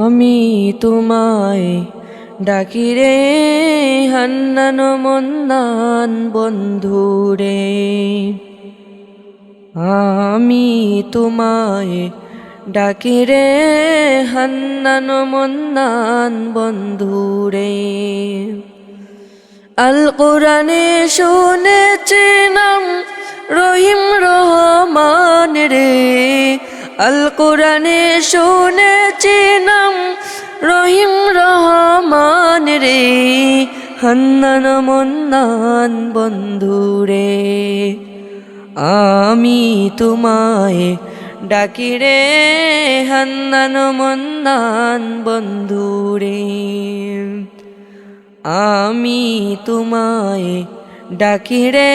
আমি তোমায় ডাকি রে হান্নান মন্নান বন্ধুরে। আমি তোমায় ডাকি রে হান্নান মন্নান বন্ধুরে। আল কোরআনে শুনেছি নাম রহিম রহমান রে। আল কোরআনে শুনেছি নাম রহিম রহমান রে। হান্নান মন্নান বন্ধুরে। আমি তোমায় ডাকি রে হান্নান মন্নান বন্ধুরে। আমি তোমায় ডাকি রে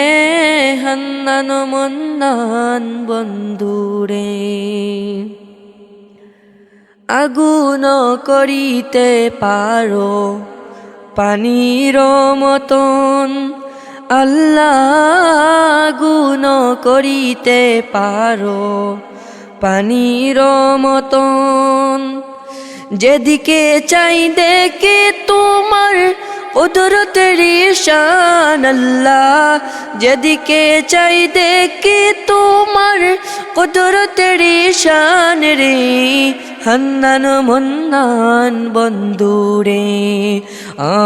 হান্নান মন্নান বন্ধুরে। আগুন করিতে পারো পানির মতন, আল্লাহ আগুন করিতে পারো পানির মতন। যেদিকে চাই দেখি তোমার কুদরতের শান আল্লাহ। যেদিকে চাই দেখি তোমার কুদরতের শান রে। হান্নান মন্নান বন্ধুরে।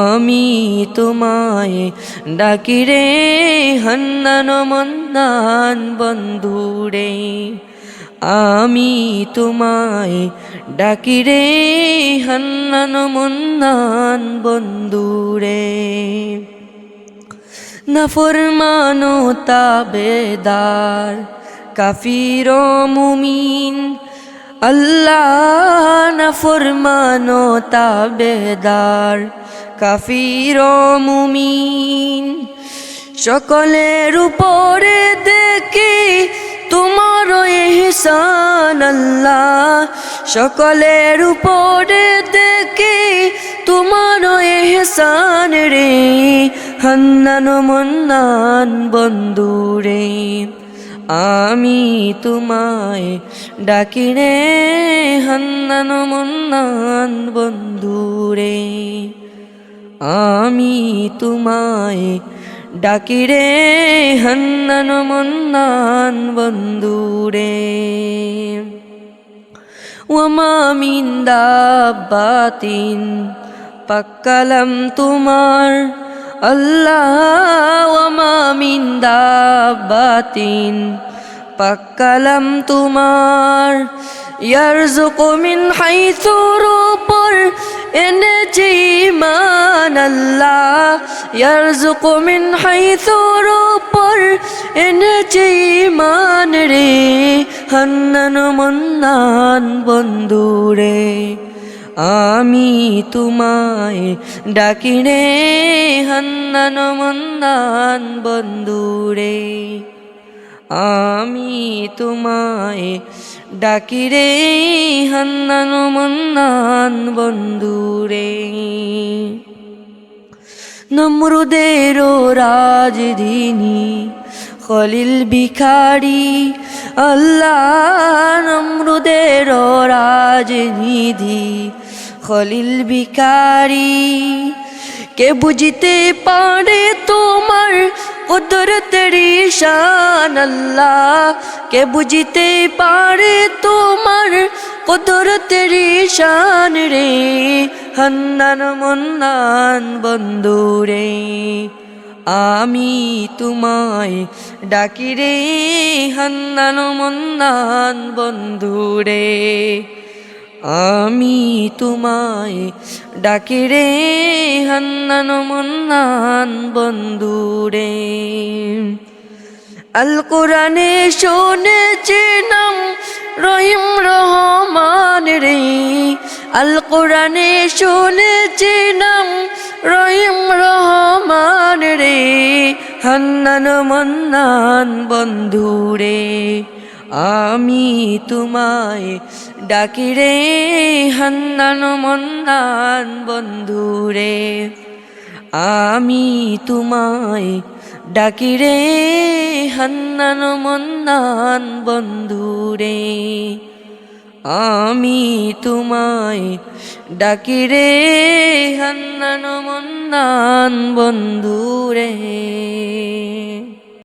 আমি তোমায় ডাকি রে হান্নান মন্নান বন্ধুরে। আমি তোমায় ডাকি রে হান্নান মন্নান বন্ধুরে। নাফরমানো তাবেদার কাফির মুমিন, আল্লাহ নাফরমানো তাবেদার কাফির মুমিন। সকলের উপরে দেখি তোমার ইহসান আল্লাহ। সকলের উপরে দেখি তোমার ইহসান রে। হান্নান মন্নান বন্ধুরে। আমি তোমায় ডাকি রে হান্নান মন্নান বন্ধুরে। আমি তোমায় ডাকি রে হান্নান মন্নান বন্ধুরে। ওমা মিন দাব্বাতিন পাক্কালাম তোমার আল্লাহ। ওমা মিন দাব্বাতিন পাক্কালাম তোমার। ইয়ারযুকু মিন হাইসুর উপর এনেছি ঈমান আল্লাহ। ইয়ারযুকু মিন হাইসুর উপর এনেছি ঈমান রে। হান্নান মন্নান বন্ধুরে। আমি তোমায় ডাকি রে হান্নান মন্নান বন্ধুরে। আমি তোমায় ডাকি রে হান্নান মন্নান বন্ধুরে। নমরুদের রাজধানী খলিল ভিখারি আল্লাহ। নমরুদের রাজনিধি খলিল ভিখারি। কে বুঝিতে পারে তোমার কুদরতের শান আল্লাহ। কে বুঝিতে পারে তোমার কুদরতের শান রে। হান্নান মন্নান বন্ধুরে। আমি তোমায় ডাকি রে হান্নান মন্নান বন্ধুরে। আমি তোমায় ডাকি রে হান্নান মন্নান বন্ধুরে। আল কোরআনে শুনেছি নাম রহিম রহমান রে। আল কোরআনে শুনেছি নাম রহিম রহমান রে। হান্নান মন্নান বন্ধুরে। আমি তোমায় ডাকি রে হান্নান মন্নান বন্ধুরে। আমি তোমায় ডাকি রে হান্নান মন্নান বন্ধুরে। আমি তোমায় ডাকি রে হান্নান মন্নান বন্ধু রে।